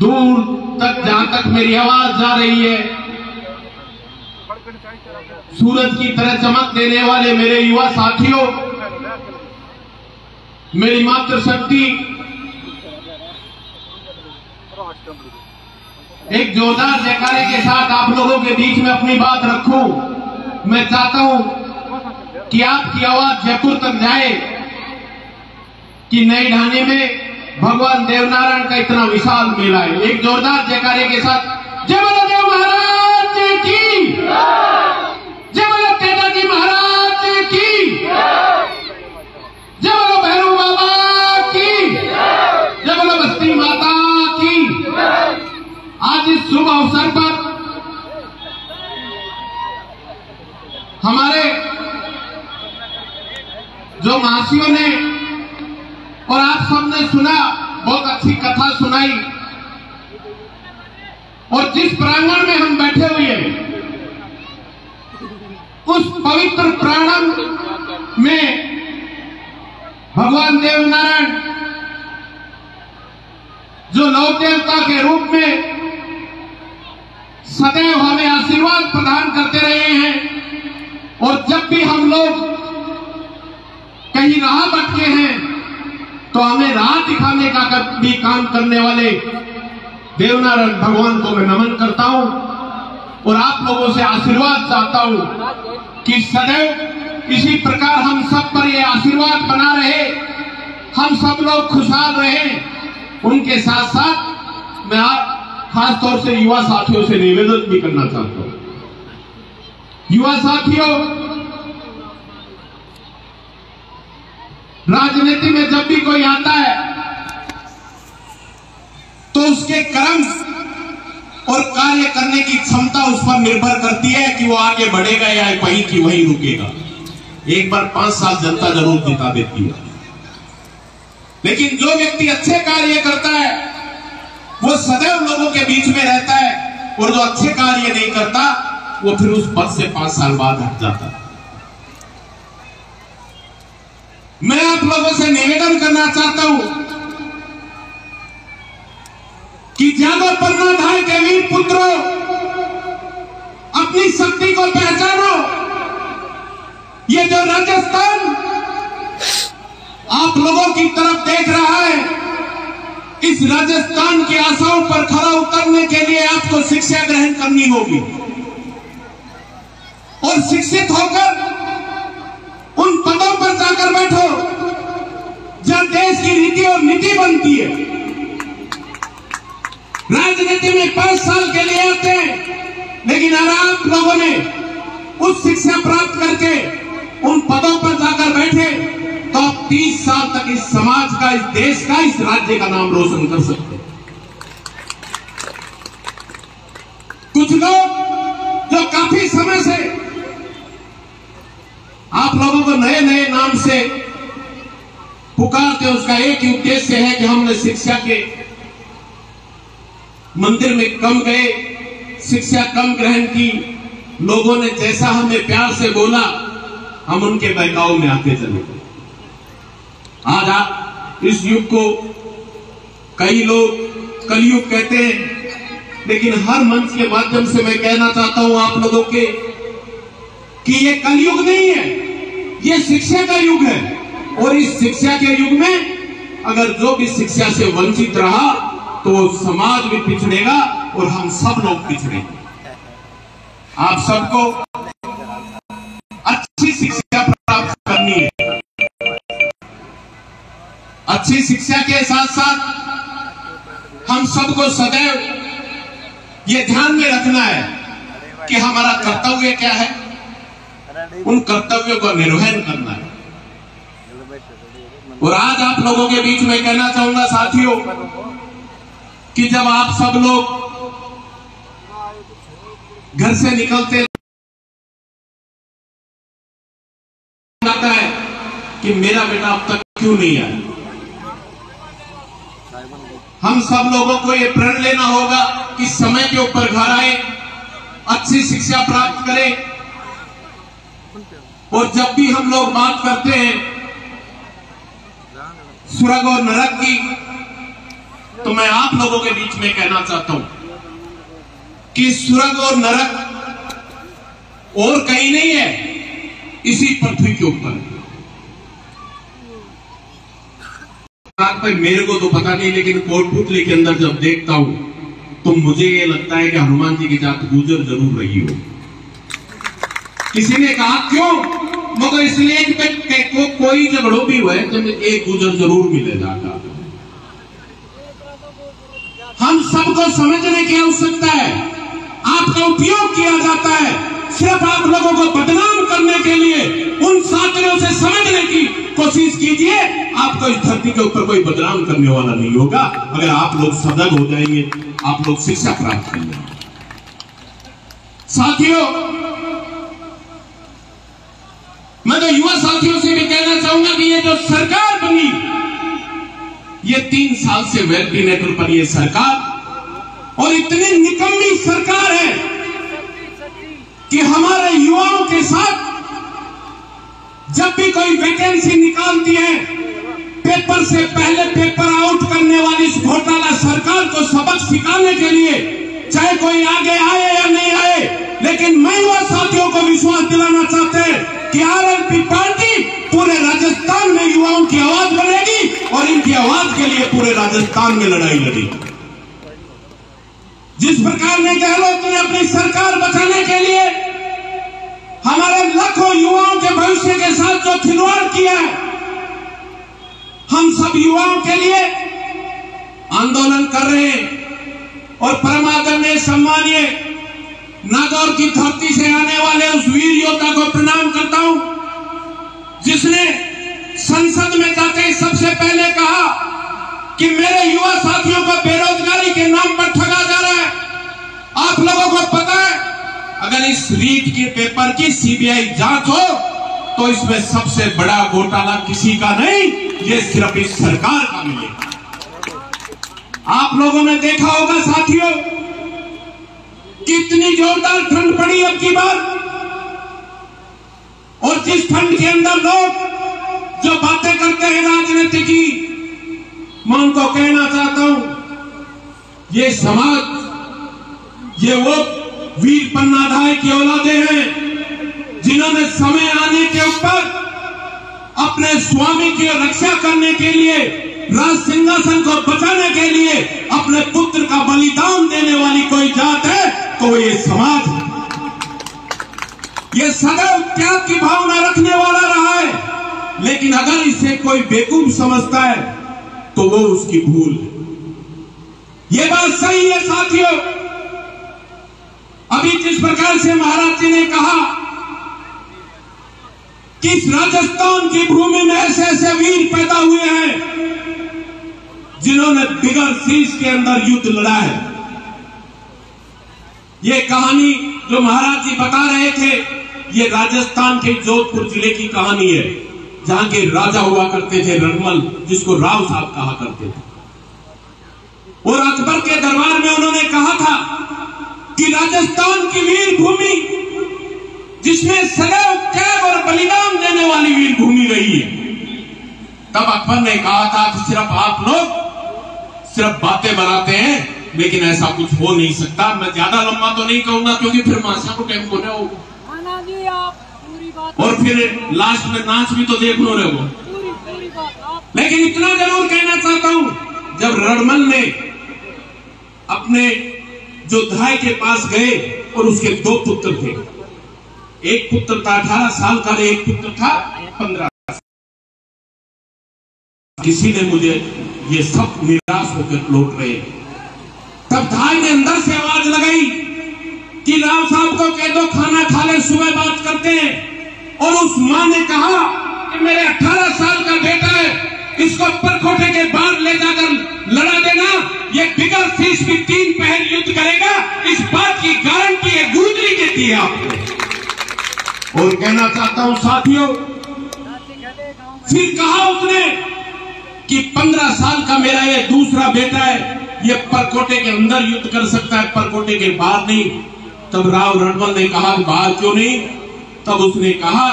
दूर तक, जहां तक मेरी आवाज जा रही है, सूरज की तरह चमक देने वाले मेरे युवा साथियों, मेरी मातृशक्ति, एक जोरदार जयकारे के साथ आप लोगों के बीच में अपनी बात रखूं। मैं चाहता हूं कि आपकी आवाज जयपुर तक जाए कि नई ढाणी में भगवान देवनारायण का इतना विशाल मेला है। एक जोरदार जयकारे के साथ जय बोलो देव महाराज की, जय बोलो तेजा जी महाराज की, जय बोलो भैरव बाबा की, जय बोलो बस्ती माता की। आज इस शुभ अवसर पर हमारे जो महाशियों ने और आप सबने सुना, बहुत अच्छी कथा सुनाई, और जिस प्रांगण में हम बैठे हुए हैं उस पवित्र प्रांगण में भगवान देवनारायण जो लोक देवता के रूप में सदैव हमें आशीर्वाद प्रदान करते रहे हैं, और जब भी हम लोग कहीं राह भटके हैं तो हमें राह दिखाने का भी काम करने वाले देवनारायण भगवान को मैं नमन करता हूं और आप लोगों से आशीर्वाद चाहता हूं कि सदैव इसी प्रकार हम सब पर ये आशीर्वाद बना रहे, हम सब लोग खुशहाल रहे। उनके साथ साथ मैं खास तौर से युवा साथियों से निवेदन भी करना चाहता हूं। युवा साथियों, राजनीति में जब भी कोई आता है तो उसके कर्म और कार्य करने की क्षमता उस पर निर्भर करती है कि वो आगे बढ़ेगा या वहीं की वहीं रुकेगा। एक बार 5 साल जनता जरूर जिता देती है, लेकिन जो व्यक्ति अच्छे कार्य करता है वो सदैव लोगों के बीच में रहता है, और जो अच्छे कार्य नहीं करता वो फिर उस पद से 5 साल बाद हट जाता है। मैं आप लोगों से निवेदन करना चाहता हूं कि जागो पन्नाधार के वीर पुत्रों, अपनी शक्ति को पहचानो। ये जो राजस्थान आप लोगों की तरफ देख रहा है, इस राजस्थान की आशाओं पर खरा उतरने के लिए आपको शिक्षा ग्रहण करनी होगी, और शिक्षित होकर उन पदों पर जाकर बैठो जहां देश की रीति और नीति बनती है। राजनीति में 5 साल के लिए आते हैं, लेकिन अगर आप लोगों ने उच्च शिक्षा प्राप्त करके उन पदों पर जाकर बैठे तो आप 30 साल तक इस समाज का, इस देश का, इस राज्य का नाम रोशन कर सकते हैं। कुछ लोग जो काफी समय से आप लोगों को नए नए नाम से पुकारते, उसका एक ही उद्देश्य है कि हमने शिक्षा के मंदिर में कम गए, शिक्षा कम ग्रहण की, लोगों ने जैसा हमें प्यार से बोला हम उनके बहकाव में आते चले। आज आप इस युग को कई लोग कलयुग कहते हैं, लेकिन हर मंच के माध्यम से मैं कहना चाहता हूं आप लोगों के कि ये कलयुग नहीं है, ये शिक्षा का युग है। और इस शिक्षा के युग में अगर जो भी शिक्षा से वंचित रहा तो समाज भी पिछड़ेगा और हम सब लोग पिछड़ेंगे। आप सबको अच्छी शिक्षा प्राप्त करनी है। अच्छी शिक्षा के साथ साथ हम सबको सदैव ये ध्यान में रखना है कि हमारा कर्तव्य क्या है, उन कर्तव्यों का निर्वहन करना है। और आज आप लोगों के बीच में कहना चाहूंगा साथियों कि जब आप सब लोग घर से निकलते जाता है कि मेरा बेटा अब तक क्यों नहीं आया, हम सब लोगों को ये प्रण लेना होगा कि समय के ऊपर घर आए, अच्छी शिक्षा प्राप्त करें। और जब भी हम लोग बात करते हैं स्वर्ग और नरक की, तो मैं आप लोगों के बीच में कहना चाहता हूं कि स्वर्ग और नरक और कहीं नहीं है, इसी पृथ्वी के ऊपर। भाई मेरे को तो पता नहीं, लेकिन कोटपुतली के अंदर जब देखता हूं तो मुझे ये लगता है कि हनुमान जी की जात गुजर जरूर रही हो। किसी ने कहा क्यों? मगर इसलिए कि कोई झगड़ो भी हुए तो एक गुजर जरूर मिलेगा। हम सबको समझने की आवश्यकता है। आपका उपयोग किया जाता है सिर्फ आप लोगों को बदनाम करने के लिए। उन साथियों से समझने की कोशिश कीजिए, आपको इस धरती के ऊपर कोई बदनाम करने वाला नहीं होगा। अगर आप लोग सजग हो जाएंगे, आप लोग शिक्षा प्राप्त कर लेंगे। साथियों, मैं तो युवा साथियों से भी कहना चाहूंगा कि ये जो सरकार बनी, ये 3 साल से वेंटिलेटर पर ये सरकार, और इतनी निकम्मी सरकार है कि हमारे युवाओं के साथ जब भी कोई वैकेंसी निकालती है, पेपर से पहले पेपर आउट करने वाली इस घोटाला सरकार को सबक सिखाने के लिए, चाहे कोई आगे आए या नहीं आए, लेकिन मैं युवा साथियों को विश्वास दिलाना चाहते हैं कि आरएलपी पार्टी पूरे राजस्थान में युवाओं की आवाज बनेगी और इनकी आवाज के लिए पूरे राजस्थान में लड़ाई लड़ेगी। जिस प्रकार ने गहलोत ने अपनी सरकार बचाने के लिए हमारे लाखों युवाओं के भविष्य के साथ जो खिलवाड़ किया है, हम सब युवाओं के लिए आंदोलन कर रहे हैं। और परम आदरणीय सम्मानीय नागौर की धरती से आने वाले उस वीर योद्धा को प्रणाम करता हूं, जिसने संसद में जाते ही सबसे पहले कहा कि मेरे युवा साथियों को बेरोजगारी के नाम पर ठगा जा रहा है। आप लोगों को पता है, अगर इस रीट के पेपर की सीबीआई जांच हो तो इसमें सबसे बड़ा घोटाला किसी का नहीं, ये सिर्फ इस सरकार का मिलेगा। आप लोगों ने देखा होगा साथियों, कितनी जोरदार ठंड पड़ी अब की बार, और जिस ठंड के अंदर लोग जो बातें करते हैं राजनीति की, मैं उनको कहना चाहता हूं, ये समाज, ये वो वीर पन्नाधाय की औलादे हैं जिन्होंने समय आने के ऊपर अपने स्वामी की रक्षा करने के लिए, राज सिंहासन को बचाने के लिए अपने पुत्र का बलिदान देने वाली कोई जात है तो ये समाज है। ये सदैव त्याग की भावना रखने वाला रहा है, लेकिन अगर इसे कोई बेवकूफ समझता है तो वो उसकी भूल है। ये बात सही है साथियों। अभी जिस प्रकार से महाराज जी ने कहा कि इस राजस्थान की भूमि में ऐसे ऐसे वीर पैदा हुए हैं जिन्होंने बिगर शीश के अंदर युद्ध लड़ा है। ये कहानी जो महाराज जी बता रहे थे, ये राजस्थान के जोधपुर जिले की कहानी है, जहां के राजा हुआ करते थे रणमल, जिसको राव साहब कहा करते थे। और अकबर के दरबार में उन्होंने कहा था कि राजस्थान की वीर भूमि, जिसमें सदैव त्याग और बलिदान देने वाली वीर भूमि रही है, तब अकबर ने कहा था कि सिर्फ आप लोग सिर्फ बातें बनाते हैं, लेकिन ऐसा कुछ हो नहीं सकता। मैं ज्यादा लंबा तो नहीं कहूंगा क्योंकि फिर माशा को टाइम होने होगा, और फिर लास्ट में नाच भी तो देख लो रहे हो। लेकिन इतना जरूर कहना चाहता हूं, जब रणमल ने अपने जोधाई के पास गए और उसके 2 पुत्र थे, एक पुत्र था 18 साल का, एक पुत्र था 15। किसी ने मुझे ये सब निराश होकर लौट रहे। तब धाई ने अंदर से आवाज लगाई कि राव साहब को कह दो खाना खा ले, सुबह बात करते हैं। और उस मां ने कहा कि मेरे 18 साल का बेटा है, इसको परकोटे के बाहर ले जाकर लड़ा देना, ये बिगर शीश भी 3 पहर युद्ध करेगा, इस बात की गारंटी है गुजरी देती है आपको। और कहना चाहता हूं साथियों, फिर कहा उसने कि 15 साल का मेरा ये दूसरा बेटा है, ये परकोटे के अंदर युद्ध कर सकता है, परकोटे के बाहर नहीं। तब राव रणमल ने कहा बाहर क्यों नहीं? तब उसने कहा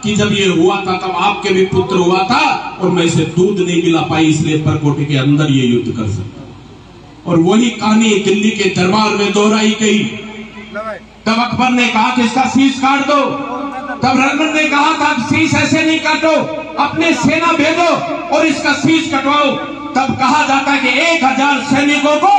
कि जब ये हुआ था तब आपके भी पुत्र हुआ था और मैं इसे दूध नहीं मिला पाई, इसलिए परकोटे के अंदर ये युद्ध कर सकता। और वही कहानी दिल्ली के दरबार में दोहराई गई। तब अकबर ने कहा कि इसका शीश काट दो, तब रघुनंदन ने कहा था शीश ऐसे नहीं काटो, अपने सेना भेजो और इसका शीश कटवाओ। तब कहा जाता है कि 1000 सैनिकों को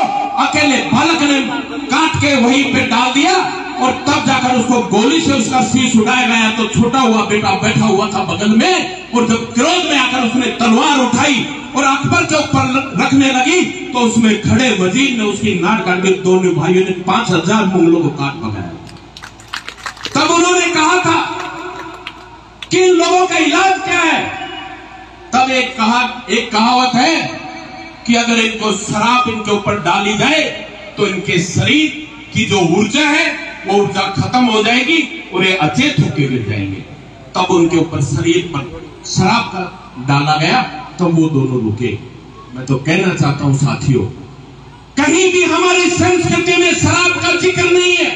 अकेले बालक ने काट के वहीं पे डाल दिया और तब जाकर उसको गोली से उसका शीश उड़ाया गया। तो छोटा हुआ बेटा बैठा हुआ था बगल में, और जब क्रोध में आकर उसने तलवार उठाई और अकबर के ऊपर रखने लगी तो उसमें खड़े वजीर ने उसकी नाक काट दी। दोनों भाइयों ने 5000 मुगलों को काट पकाया। तब उन्होंने कहा था कि इन लोगों का इलाज क्या है। तब एक कहावत है कि अगर इनको शराब इनके ऊपर डाली जाए तो इनके शरीर की जो ऊर्जा है वो ऊर्जा खत्म हो जाएगी और ये अचेत होकर गिर जाएंगे। तब उनके ऊपर शरीर पर शराब का डाला गया, तब वो दोनों रुके। मैं तो कहना चाहता हूं साथियों, कहीं भी हमारी संस्कृति में शराब का जिक्र नहीं है।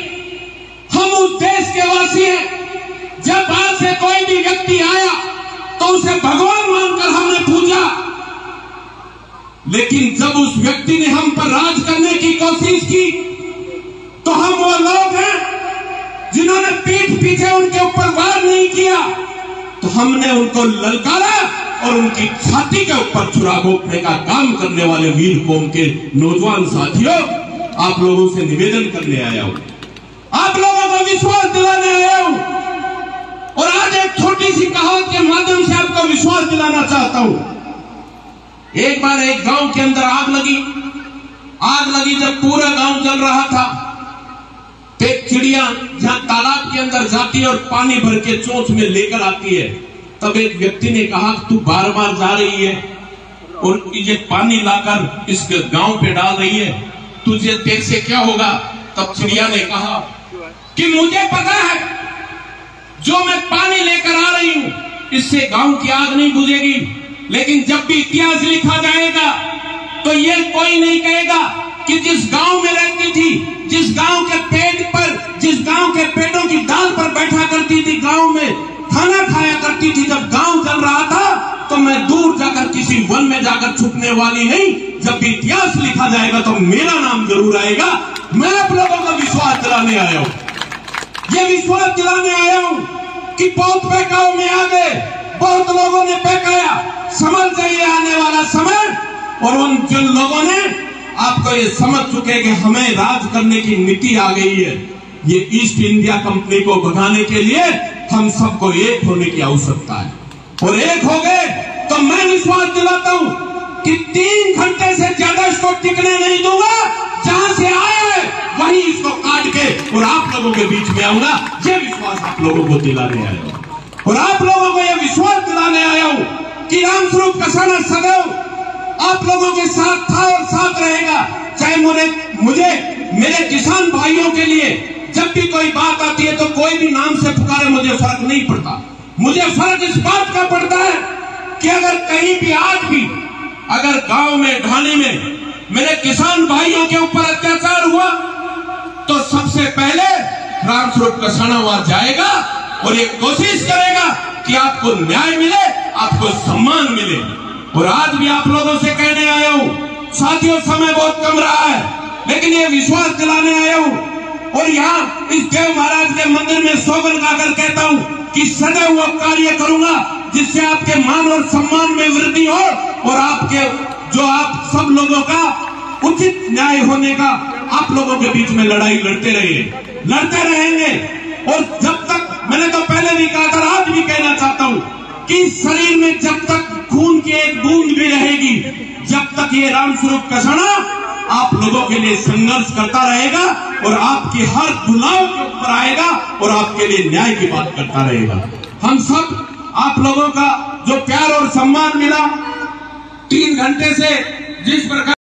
हम उस देश के वासी हैं। जब बाहर से कोई भी व्यक्ति आया तो उसे भगवान मानकर हमने पूजा, लेकिन जब उस व्यक्ति ने हम पर राज करने की कोशिश की तो हम वो लोग हैं जिन्होंने पीठ पीछे उनके ऊपर वार नहीं किया, तो हमने उनको ललकारा और उनकी छाती के ऊपर छुरा घोंपने का काम करने वाले वीर कौम के नौजवान साथियों, आप लोगों से निवेदन करने आया हूं, आप लोगों को विश्वास दिलाने आया हूं। और आज एक छोटी सी कहावत के माध्यम से आपको विश्वास दिलाना चाहता हूं। एक बार एक गांव के अंदर आग लगी। जब पूरा गांव जल रहा था, एक चिड़िया जहां तालाब के अंदर जाती है और पानी भर के चोंच में लेकर आती है, तब एक व्यक्ति ने कहा तू बार बार जा रही है और ये पानी लाकर इस गांव पे डाल रही है, तुझे देर से क्या होगा। तब चिड़िया ने कहा कि मुझे पता है जो मैं पानी लेकर आ रही हूं इससे गांव की आग नहीं बुझेगी, लेकिन जब भी इतिहास लिखा जाएगा तो ये कोई नहीं कहेगा कि जिस गांव में रहती थी, जिस गांव के पेड़ पर, जिस गांव के पेड़ों की डाल पर बैठा करती थी, गांव में खाना खाया करती थी, जब गांव जल रहा था तो मैं दूर जाकर किसी वन में जाकर छुपने वाली नहीं। जब भी इतिहास लिखा जाएगा तो मेरा नाम जरूर आएगा। मैं आप लोगों को विश्वास दिलाने आया हूं, ये विश्वास दिलाने आया हूं कि बहुत बहकाव में आ गए, बहुत लोगों ने बहकाया, समझ जाइए आने वाला समय। और उन जिन लोगों ने आपको ये समझ चुके कि हमें राज करने की नीति आ गई है, ये ईस्ट इंडिया कंपनी को भगाने के लिए हम सबको एक होने की आवश्यकता है। और एक हो गए तो मैं विश्वास दिलाता हूं कि 3 घंटे से ज्यादा इसको टिकने नहीं दूंगा। जहां से आया है वहीं इसको काट के और आप लोगों के बीच में आऊंगा। ये विश्वास आप लोगों को दिलाने आया हूं और आप लोगों को यह विश्वास दिलाने आया हूं कि रामस्वरूप कसाना सदैव आप लोगों के साथ था और साथ रहेगा। चाहे मुझे मेरे किसान भाइयों के लिए जब भी कोई बात आती है तो कोई भी नाम से पुकारे, मुझे फर्क नहीं पड़ता। मुझे फर्क इस बात का पड़ता है कि अगर कहीं भी आज भी अगर गांव में ढाणी में मेरे किसान भाइयों के ऊपर अत्याचार हुआ तो सबसे पहले रामस्वरूप कसाना वहां जाएगा और ये कोशिश करेगा कि आपको न्याय मिले, आपको सम्मान मिले। और आज भी आप लोगों से कहने आया हूं साथियों, समय बहुत कम रहा है, लेकिन ये विश्वास दिलाने आया हूं और यहाँ इस देव महाराज के मंदिर में सौगंध खाकर कहता हूं कि सदैव वो कार्य करूंगा जिससे आपके मान और सम्मान में वृद्धि हो और आपके जो आप सब लोगों का उचित न्याय होने का आप लोगों के बीच में लड़ाई लड़ते रहेंगे। और जब तक, मैंने तो पहले भी कहा था, आज भी कहना चाहता हूं कि शरीर में जब तक खून की एक बूंद भी रहेगी, जब तक ये रामस्वरूप कसाना आप लोगों के लिए संघर्ष करता रहेगा और आपकी हर बुलाव के ऊपर आएगा और आपके लिए न्याय की बात करता रहेगा। हम सब आप लोगों का जो प्यार और सम्मान मिला 3 घंटे से, जिस प्रकार